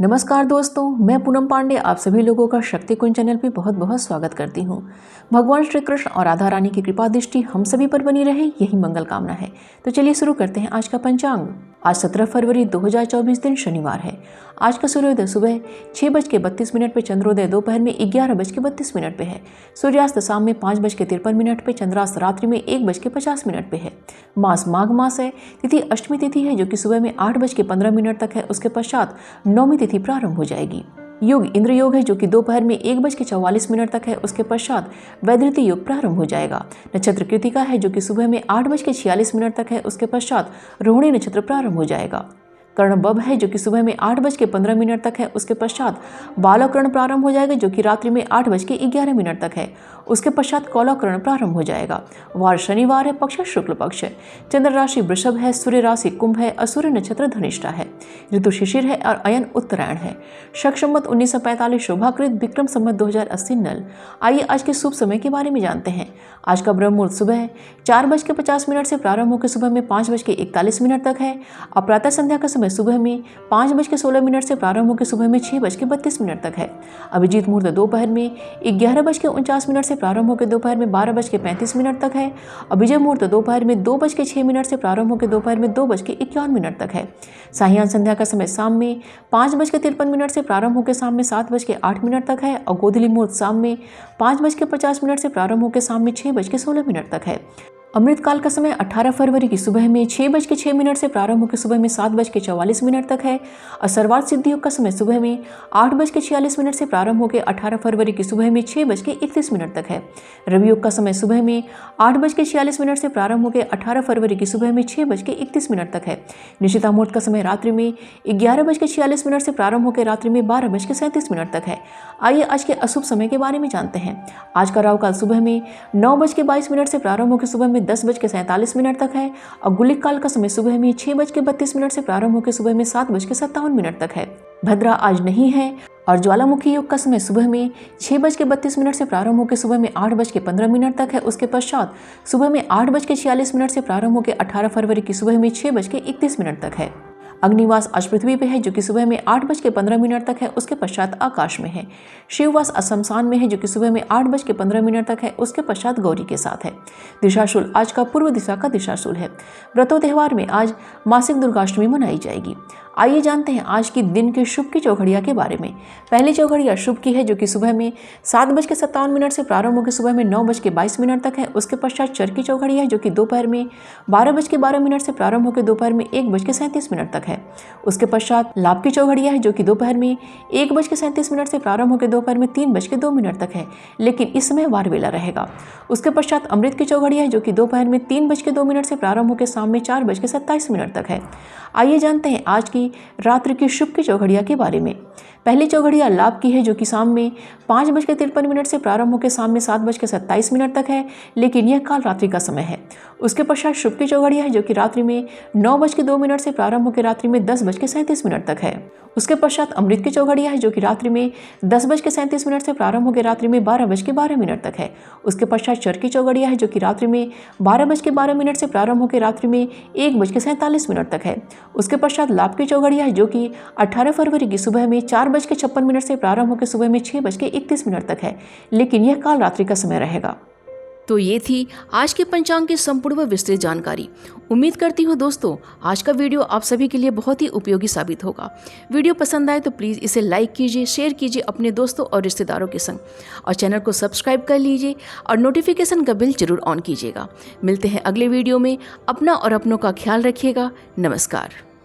नमस्कार दोस्तों, मैं पूनम पांडे आप सभी लोगों का शक्ति कुंज चैनल पे बहुत बहुत स्वागत करती हूँ। भगवान श्री कृष्ण और राधा रानी की कृपा दृष्टि हम सभी पर बनी रहे, यही मंगल कामना है। तो चलिए शुरू करते हैं आज का पंचांग। आज 17 फरवरी 2024 दिन शनिवार है। आज का सूर्योदय सुबह 6:32 पे, चंद्रोदय दोपहर में 11:32 पे है। सूर्यास्त शाम में 5:53 पे, चंद्रास्त रात्रि में 1:50 पे है। मास माघ मास है। तिथि अष्टमी तिथि है जो कि सुबह में 8:15 तक है। उसके पश्चात नौमी तिथि प्रारंभ हो जाएगी। योग इंद्र योग है जो कि दोपहर में 1:44 तक है। उसके पश्चात वैधृति योग प्रारंभ हो जाएगा। नक्षत्र कृतिका है जो कि सुबह में 8:46 तक है। उसके पश्चात रोहिणी नक्षत्र प्रारंभ हो जाएगा। कर्ण बब है जो कि सुबह में 8:15 तक है। उसके पश्चात बालकर्ण प्रारंभ हो जाएगा जो कि रात्रि में 8:11 तक है। उसके पश्चात कौलाकर्ण प्रारंभ हो जाएगा। वार शनिवार है, पक्ष शुक्ल पक्ष है। चंद्र राशि वृषभ है, सूर्य राशि कुंभ है और सूर्य नक्षत्र धनिष्ठा है। ऋतु शिशिर है और अयन उत्तरायण है। शक संवत 1945 शोभाकृत, विक्रम संवत 2080 नल। आइए आज के शुभ समय के बारे में जानते हैं। आज का ब्रह्म मुहूर्त सुबह 4:50 से प्रारंभ होकर सुबह में 5:41 तक है। और प्रातः संध्या का समय सुबह में 5:16 से प्रारंभ होकर सुबह में 6:32 तक है। अभिजीत मुहूर्त दोपहर में 11:49 से प्रारंभ होकर दोपहर में 12:35 तक है। अभिजय मुहूर्त दोपहर में 2:06 से प्रारंभ होकर दोपहर में 2:51 तक है। सायं संध्या का समय शाम में 5:53 से प्रारंभ होकर शाम में 7:08 तक है। और गोधूली मुहूर्त शाम में 5:50 से प्रारंभ होकर शाम में 6:16 तक है। अमृत काल का समय 18 फरवरी की सुबह में 6:06 से प्रारंभ होकर सुबह में 7:44 तक है। और सर्वार्थ सिद्धि योग का समय सुबह में 8:46 से प्रारंभ होकर 18 फरवरी की सुबह में 6:31 तक है। रवि योग का समय सुबह में 8:46 से प्रारंभ होकर 18 फरवरी की सुबह में 6:31 तक है। निशिता मुहूर्त का समय रात्रि में 11:46 से प्रारंभ होकर रात्रि में 12:37 तक है। आइए आज के अशुभ समय के बारे में जानते हैं। आज का राहु काल सुबह में 9:22 से प्रारंभ होकर सुबह में 10:47 तक है। और गुलिक काल का समय सुबह में 6:32 से प्रारंभ होकर सुबह में 7:57 तक है। भद्रा आज नहीं है। और ज्वालामुखी योग का समय सुबह में 6:32 से प्रारंभ होकर सुबह में 8:15 तक है। उसके पश्चात सुबह में 8:46 से प्रारंभ होकर 18 फरवरी की सुबह में 6:31 तक है। अग्निवास आज पृथ्वी पे है जो कि सुबह में 8:15 तक है। उसके पश्चात आकाश में है। शिववास असमसान में है जो कि सुबह में 8:15 तक है। उसके पश्चात गौरी के साथ है। दिशाशूल आज का पूर्व दिशा का दिशाशूल है। व्रतों त्योहार में आज मासिक दुर्गाष्टमी मनाई जाएगी। आइए जानते हैं आज की दिन के शुभ की चौघड़िया के बारे में। पहली चौघड़िया शुभ की है जो कि सुबह में 7:57 से प्रारंभ होकर सुबह में 9:22 तक है। उसके पश्चात चर की चौघड़िया है जो कि दोपहर में 12:12 से प्रारंभ होकर दोपहर में 1:37 तक है। उसके पश्चात लाभ की चौघड़िया है जो कि दोपहर में 1:37 से प्रारंभ होकर दोपहर में 3:02 तक है, लेकिन इस समय वार वेला रहेगा। उसके पश्चात अमृत की चौघड़िया है जो कि दोपहर में 3:02 से प्रारंभ होकर शाम में 4:27 तक है। आइए जानते हैं आज की रात्रि की शुभ की चौघड़िया के बारे में। पहली चौघड़िया लाभ की है जो कि शाम में 5:53 से प्रारंभ होकर शाम में 7:27 तक है, लेकिन यह काल रात्रि का समय है। उसके पश्चात शुभ की चौघड़िया है जो कि रात्रि में 9:02 से प्रारंभ होकर रात्रि में 10:37 तक है। उसके पश्चात अमृत की चौघड़िया है जो कि रात्रि में 10:37 से प्रारंभ होकर रात्रि में 12:12 तक है। उसके पश्चात चर की चौघड़िया है जो कि रात्रि में 12:12 से प्रारंभ होकर रात्रि में 1:47 तक है। उसके पश्चात लाभ की चौघड़िया है जो कि 18 फरवरी की सुबह में 4:56 से प्रारंभ होकर सुबह में 6:31 तक है, लेकिन यह काल रात्रि का समय रहेगा। तो ये थी आज के पंचांग की संपूर्ण व विस्तृत जानकारी। उम्मीद करती हूँ दोस्तों आज का वीडियो आप सभी के लिए बहुत ही उपयोगी साबित होगा। वीडियो पसंद आए तो प्लीज़ इसे लाइक कीजिए, शेयर कीजिए अपने दोस्तों और रिश्तेदारों के संग, और चैनल को सब्सक्राइब कर लीजिए और नोटिफिकेशन का बिल जरूर ऑन कीजिएगा। मिलते हैं अगले वीडियो में। अपना और अपनों का ख्याल रखिएगा। नमस्कार।